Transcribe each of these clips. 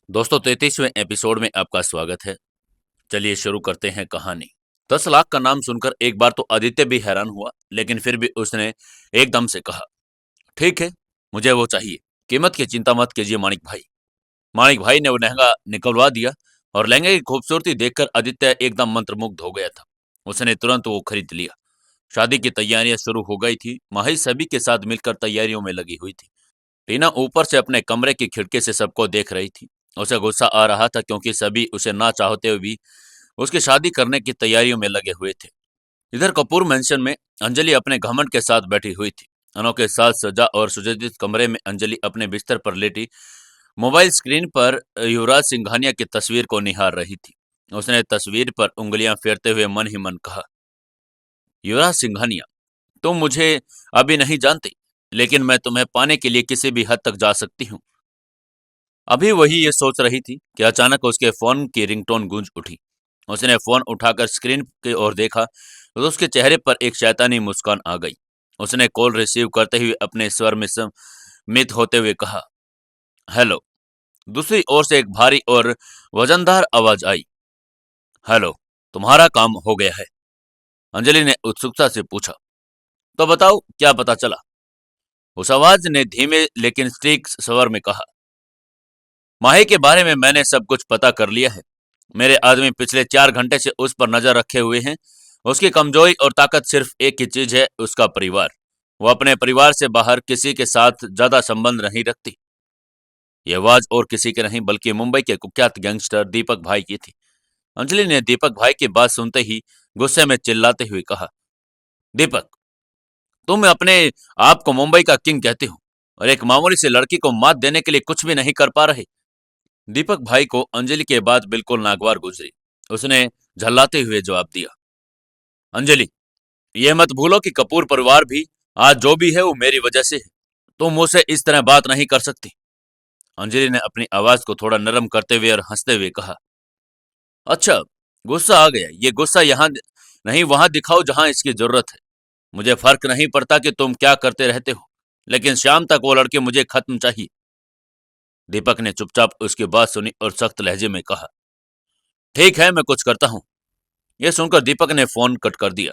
दोस्तों 33वें एपिसोड में आपका स्वागत है। चलिए शुरू करते हैं कहानी। 10 लाख का नाम सुनकर एक बार तो आदित्य भी हैरान हुआ, लेकिन फिर भी उसने एकदम से कहा, ठीक है, मुझे वो चाहिए। कीमत की चिंता मत कीजिए माणिक भाई। माणिक भाई ने वो लहंगा निकलवा दिया और लहंगे की खूबसूरती देखकर आदित्य एकदम मंत्रमुग्ध हो गया था। उसने तुरंत वो खरीद लिया। शादी की तैयारियां शुरू हो गई थी। माही सभी के साथ मिलकर तैयारियों में लगी हुई थी। टीना ऊपर से अपने कमरे की खिड़की से सबको देख रही थी। उसे गुस्सा आ रहा था क्योंकि सभी उसे ना चाहते हुए भी उसकी शादी करने की तैयारियों में लगे हुए थे। इधर कपूर मेंशन में अंजलि अपने घमंड के साथ बैठी हुई थी। अनोखे साज सजा और सुसज्जित कमरे में अंजलि अपने बिस्तर पर लेटी मोबाइल स्क्रीन पर युवराज सिंघानिया की तस्वीर को निहार रही थी। उसने तस्वीर पर उंगलियां फेरते हुए मन ही मन कहा, युवराज सिंघानिया, तुम मुझे अभी नहीं जानते, लेकिन मैं तुम्हें पाने के लिए किसी भी हद तक जा सकती हूँ। अभी वही ये सोच रही थी कि अचानक उसके फोन की रिंगटोन गूंज उठी। उसने फोन उठाकर स्क्रीन की ओर देखा तो उसके चेहरे पर एक शैतानी मुस्कान आ गई। उसने कॉल रिसीव करते हुए अपने स्वर में सम्मित होते हुए कहा, हेलो। दूसरी ओर से एक भारी और वजनदार आवाज आई, हेलो, तुम्हारा काम हो गया है। अंजलि ने उत्सुकता से पूछा, तो बताओ क्या पता चला। उस आवाज ने धीमे लेकिन स्टीक स्वर में कहा, माही के बारे में मैंने सब कुछ पता कर लिया है। मेरे आदमी पिछले 4 घंटे से उस पर नजर रखे हुए हैं। उसकी कमजोरी और ताकत सिर्फ एक ही चीज है, उसका परिवार। वो अपने परिवार से बाहर किसी के साथ ज्यादा संबंध नहीं रखती। ये आवाज और किसी की नहीं बल्कि मुंबई के कुख्यात गैंगस्टर दीपक भाई की थी। अंजलि ने दीपक भाई की बात सुनते ही गुस्से में चिल्लाते हुए कहा, दीपक, तुम अपने आप को मुंबई का किंग कहते हो और एक मामूली सी लड़की को मात देने के लिए कुछ भी नहीं कर पा रहे। दीपक भाई को अंजलि के बाद बिल्कुल नागवार गुजरी। उसने झल्लाते हुए जवाब दिया, अंजलि, यह मत भूलो कि कपूर परिवार भी आज जो भी है वो मेरी वजह से है। तुम मुझसे इस तरह बात नहीं कर सकती। अंजलि ने अपनी आवाज को थोड़ा नरम करते हुए और हंसते हुए कहा, अच्छा, गुस्सा आ गया। ये गुस्सा यहाँ नहीं वहां दिखाओ जहां इसकी जरूरत है। मुझे फर्क नहीं पड़ता कि तुम क्या करते रहते हो, लेकिन शाम तक वो लड़की मुझे खत्म चाहिए। दीपक ने चुपचाप उसकी बात सुनी और सख्त लहजे में कहा, ठीक है, मैं कुछ करता हूँ। यह सुनकर दीपक ने फोन कट कर दिया।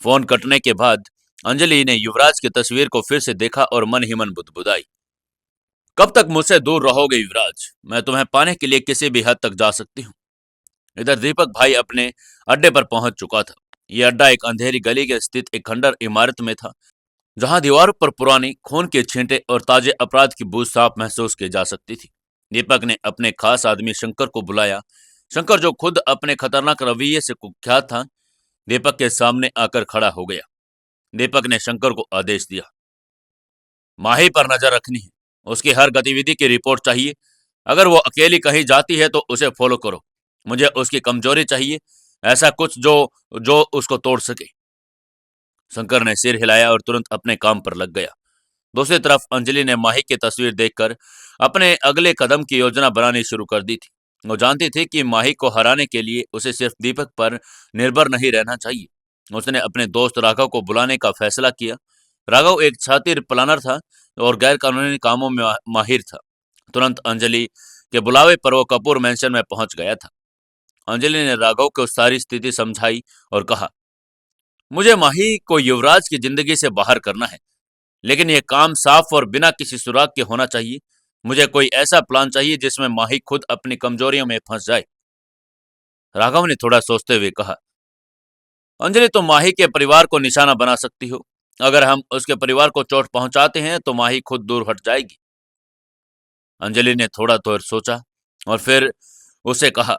फोन कटने के बाद अंजलि ने युवराज की तस्वीर को फिर से देखा और मन ही मन बुदबुदाई, कब तक मुझसे दूर रहोगे युवराज? मैं तुम्हें पाने के लिए किसी भी हद तक जा सकती हूँ। इधर दीपक भाई अपने अड्डे पर पहुंच चुका था। यह अड्डा एक अंधेरी गली के स्थित एक खंडर इमारत में था, जहां दीवारों पर पुरानी खून के छींटे और ताजे अपराध की बू साफ महसूस की जा सकती थी। दीपक ने अपने खास आदमी शंकर को बुलाया। शंकर, जो खुद अपने खतरनाक रवैये से कुख्यात था, दीपक के सामने आकर खड़ा हो गया। दीपक ने शंकर को आदेश दिया, माही पर नजर रखनी है। उसकी हर गतिविधि की रिपोर्ट चाहिए। अगर वो अकेली कहीं जाती है तो उसे फॉलो करो। मुझे उसकी कमजोरी चाहिए, ऐसा कुछ जो जो उसको तोड़ सके। शंकर ने सिर हिलाया और तुरंत अपने काम पर लग गया। दूसरी तरफ अंजलि ने माही की तस्वीर देखकर अपने अगले कदम की योजना बनानी शुरू कर दी थी। वो जानती थी कि माही को हराने के लिए उसे सिर्फ दीपक पर निर्भर नहीं रहना चाहिए। उसने अपने दोस्त राघव को बुलाने का फैसला किया। राघव एक शातिर प्लानर था और गैर कानूनी कामों में माहिर था। तुरंत अंजलि के बुलावे पर वो कपूर मैंशन में पहुंच गया था। अंजलि ने राघव को सारी स्थिति समझाई और कहा, मुझे माही को युवराज की जिंदगी से बाहर करना है, लेकिन यह काम साफ और बिना किसी सुराग के होना चाहिए। मुझे कोई ऐसा प्लान चाहिए जिसमें माही खुद अपनी कमजोरियों में फंस जाए। राघव ने थोड़ा सोचते हुए कहा, अंजलि, तुम माही के परिवार को निशाना बना सकती हो। अगर हम उसके परिवार को चोट पहुंचाते हैं तो माही खुद दूर हट जाएगी। अंजलि ने थोड़ा देर सोचा और फिर उसे कहा,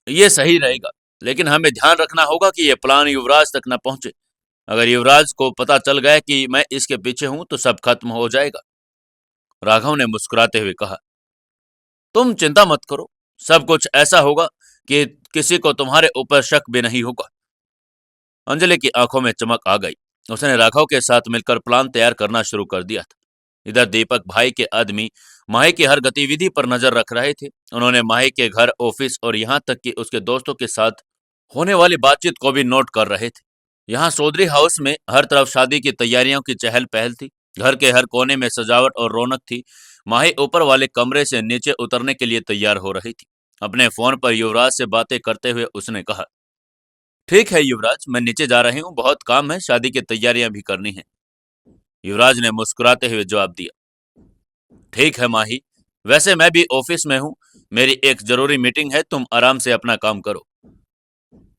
यह सही रहेगा, लेकिन हमें ध्यान रखना होगा कि यह प्लान युवराज तक न पहुंचे। अगर युवराज को पता चल गया कि मैं इसके पीछे हूं तो सब खत्म हो जाएगा। राघव ने मुस्कुराते हुए कहा, तुम चिंता मत करो। सब कुछ ऐसा होगा कि किसी को तुम्हारे ऊपर शक भी नहीं होगा। अंजलि की आंखों में चमक आ गई। उसने राघव के साथ मिलकर प्लान तैयार करना शुरू कर दिया था। इधर दीपक भाई के आदमी माही की हर गतिविधि पर नजर रख रहे थे। उन्होंने माही के घर, ऑफिस और यहाँ तक कि उसके दोस्तों के साथ होने वाली बातचीत को भी नोट कर रहे थे। यहाँ चौधरी हाउस में हर तरफ शादी की तैयारियों की चहल पहल थी। घर के हर कोने में सजावट और रौनक थी। माही ऊपर वाले कमरे से नीचे उतरने के लिए तैयार हो रही थी। अपने फोन पर युवराज से बातें करते हुए उसने कहा, ठीक है युवराज, मैं नीचे जा रही हूँ, बहुत काम है, शादी की तैयारियां भी करनी है। युवराज ने मुस्कुराते हुए जवाब दिया, ठीक है माही, वैसे मैं भी ऑफिस में हूँ, मेरी एक जरूरी मीटिंग है, तुम आराम से अपना काम करो।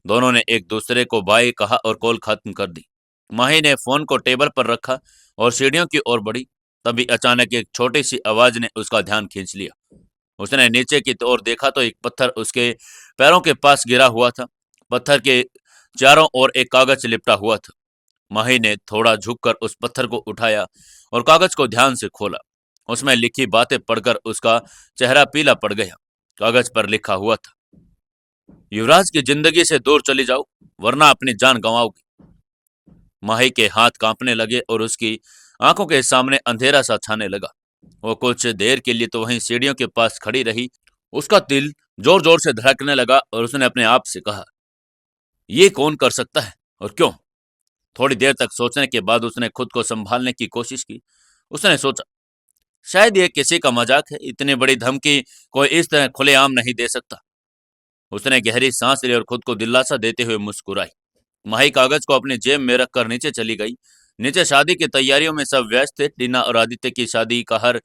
दोनों ने एक दूसरे को बाय कहा और कॉल खत्म कर दी। माही ने फोन को टेबल पर रखा और सीढ़ियों की ओर बढ़ी। तभी अचानक एक छोटी सी आवाज ने उसका ध्यान खींच लिया। उसने नीचे की ओर देखा तो एक पत्थर उसके पैरों के पास गिरा हुआ था। पत्थर के चारों ओर एक कागज लिपटा हुआ था। माही ने थोड़ा झुककर उस पत्थर को उठाया और कागज को ध्यान से खोला। उसमें लिखी बातें पढ़कर उसका चेहरा पीला पड़ गया। कागज पर लिखा हुआ था, युवराज की जिंदगी से दूर चली जाओ, वरना अपनी जान गंवाओगे। माही के हाथ कांपने लगे और उसकी आंखों के सामने अंधेरा सा छाने लगा। वो कुछ देर के लिए तो वहीं सीढ़ियों के पास खड़ी रही। उसका दिल जोर जोर से धड़कने लगा और उसने अपने आप से कहा, ये कौन कर सकता है और क्यों? थोड़ी देर तक सोचने के बाद उसने खुद को संभालने की कोशिश की। उसने सोचा, शायद ये किसी का मजाक है, इतनी बड़ी धमकी कोई इस तरह खुलेआम नहीं दे सकता। उसने गहरी सांस ली और खुद को दिलासा देते हुए मुस्कुराई। माही कागज को अपनी जेब में रखकर नीचे चली गई। नीचे शादी की तैयारियों में सब व्यस्त थे। टीना और आदित्य की शादी का हर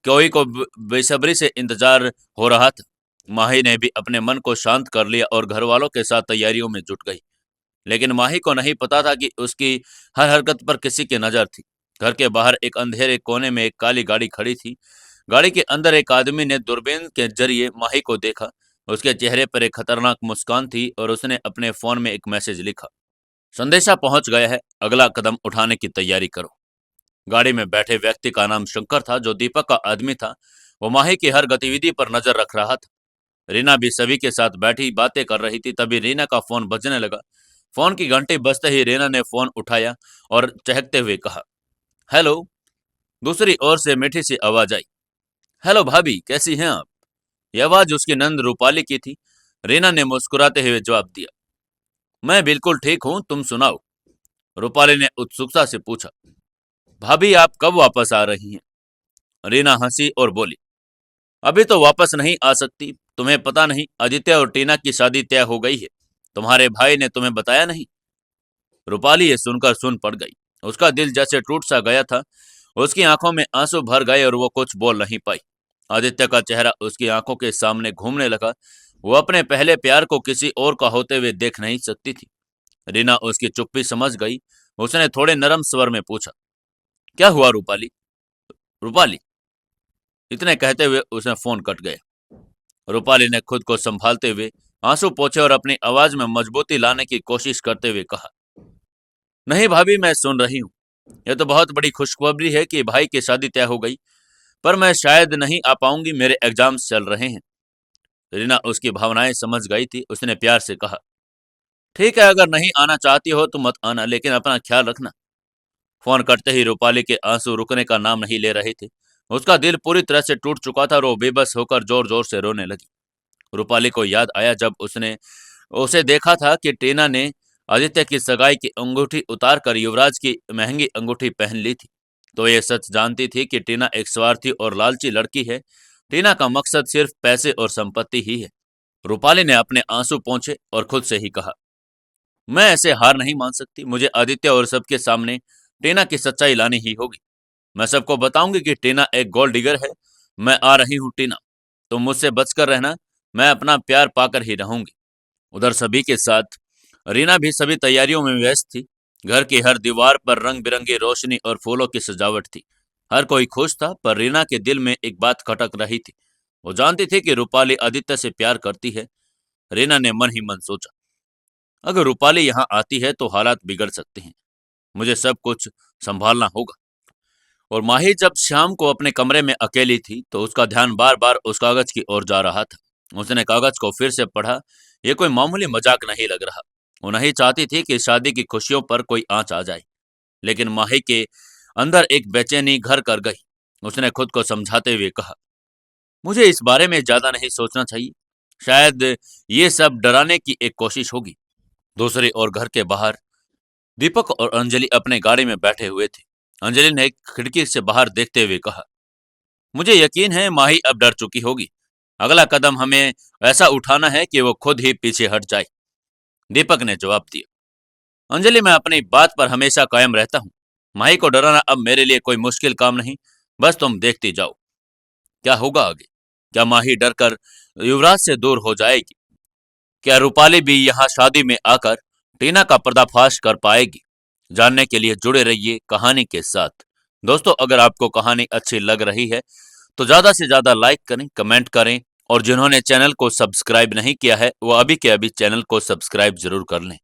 कोई को बेसब्री से इंतजार हो रहा था। माही ने भी अपने मन को शांत कर लिया और घर वालों के साथ तैयारियों में जुट गई। लेकिन माही को नहीं पता था कि उसकी हर हरकत पर किसी की नजर थी। घर के बाहर एक अंधेरे कोने में एक काली गाड़ी खड़ी थी। गाड़ी के अंदर एक आदमी ने दूरबीन के जरिए माही को देखा। उसके चेहरे पर एक खतरनाक मुस्कान थी और उसने अपने फोन में एक मैसेज लिखा, संदेशा पहुंच गया है, अगला कदम उठाने की तैयारी करो। गाड़ी में बैठे व्यक्ति का नाम शंकर था, जो दीपक का आदमी था। वो माही की हर गतिविधि पर नजर रख रहा था। रीना भी सभी के साथ बैठी बातें कर रही थी। तभी रीना का फोन बजने लगा। फोन की घंटी बजते ही रीना ने फोन उठाया और चहकते हुए कहा, हेलो। दूसरी ओर से मीठी सी आवाज आई, हेलो भाभी, कैसी हैं आप? यह आवाज उसकी नंद रूपाली की थी। रीना ने मुस्कुराते हुए जवाब दिया, मैं बिल्कुल ठीक हूँ, तुम सुनाओ। रूपाली ने उत्सुकता से पूछा, भाभी आप कब वापस आ रही हैं? रीना हंसी और बोली, अभी तो वापस नहीं आ सकती, तुम्हें पता नहीं आदित्य और टीना की शादी तय हो गई है। तुम्हारे भाई ने तुम्हें बताया नहीं? रूपाली ये सुनकर सुन पड़ गई। उसका दिल जैसे टूट सा गया था। उसकी आंखों में आंसू भर गए और वो कुछ बोल नहीं पाई। आदित्य का चेहरा उसकी आंखों के सामने घूमने लगा। वो अपने पहले प्यार को किसी और का होते हुए देख नहीं सकती थी। रीना उसकी चुप्पी समझ गई। उसने थोड़े नरम स्वर में पूछा, क्या हुआ रूपाली? रूपाली, इतने कहते हुए उसने फोन कट गया। रूपाली ने खुद को संभालते हुए आंसू पोंछे और अपनी आवाज में मजबूती लाने की कोशिश करते हुए कहा, नहीं भाभी, मैं सुन रही हूँ। यह तो बहुत बड़ी खुशखबरी है कि भाई की शादी तय हो गई, पर मैं शायद नहीं आ पाऊंगी, मेरे एग्जाम्स चल रहे हैं। रीना उसकी भावनाएं समझ गई थी। उसने प्यार से कहा, ठीक है, अगर नहीं आना चाहती हो तो मत आना, लेकिन अपना ख्याल रखना। फोन करते ही रूपाली के आंसू रुकने का नाम नहीं ले रहे थे। उसका दिल पूरी तरह से टूट चुका था और वो बेबस होकर जोर जोर से रोने लगी। रूपाली को याद आया जब उसने उसे देखा था कि टीना ने आदित्य की सगाई की अंगूठी उतार कर युवराज की महंगी अंगूठी पहन ली थी। तो ये सच जानती थी कि टीना एक स्वार्थी और लालची लड़की है। टीना का मकसद सिर्फ पैसे और संपत्ति ही है। रूपाली ने अपने आंसू पोंछे और खुद से ही कहा, मैं ऐसे हार नहीं मान सकती, मुझे आदित्य और सबके सामने टीना की सच्चाई लानी ही होगी। मैं सबको बताऊंगी कि टीना एक गोल्ड डिगर है। मैं आ रही हूँ टीना, तुम मुझसे बचकर रहना, मैं अपना प्यार पाकर ही रहूंगी। उधर सभी के साथ रीना भी सभी तैयारियों में व्यस्त थी। घर की हर दीवार पर रंग बिरंगी रोशनी और फूलों की सजावट थी। हर कोई खुश था, पर रीना के दिल में एक बात खटक रही थी। वो जानती थी कि रूपाली आदित्य से प्यार करती है। रीना ने मन ही मन सोचा, अगर रूपाली यहाँ आती है तो हालात बिगड़ सकते हैं, मुझे सब कुछ संभालना होगा। और माही जब शाम को अपने कमरे में अकेली थी तो उसका ध्यान बार बार उस कागज की ओर जा रहा था। उसने कागज को फिर से पढ़ा। यह कोई मामूली मजाक नहीं लग रहा। वो नहीं चाहती थी कि शादी की खुशियों पर कोई आंच आ जाए। लेकिन माही के अंदर एक बेचैनी घर कर गई। उसने खुद को समझाते हुए कहा, मुझे इस बारे में ज्यादा नहीं सोचना चाहिए, शायद ये सब डराने की एक कोशिश होगी। दूसरी ओर घर के बाहर दीपक और अंजलि अपने गाड़ी में बैठे हुए थे। अंजलि ने खिड़की से बाहर देखते हुए कहा, मुझे यकीन है माही अब डर चुकी होगी। अगला कदम हमें ऐसा उठाना है कि वो खुद ही पीछे हट जाए। दीपक ने जवाब दिया। अंजलि, मैं अपनी बात पर हमेशा कायम रहता हूँ। माही को डराना अब मेरे लिए कोई मुश्किल काम नहीं। बस तुम देखती जाओ क्या होगा आगे। क्या माही डरकर युवराज से दूर हो जाएगी? क्या रूपाली भी यहाँ शादी में आकर टीना का पर्दाफाश कर पाएगी? जानने के लिए जुड़े रहिए कहानी के साथ। दोस्तों, अगर आपको कहानी अच्छी लग रही है तो ज्यादा से ज्यादा लाइक करें, कमेंट करें, और जिन्होंने चैनल को सब्सक्राइब नहीं किया है वो अभी के अभी चैनल को सब्सक्राइब जरूर कर लें।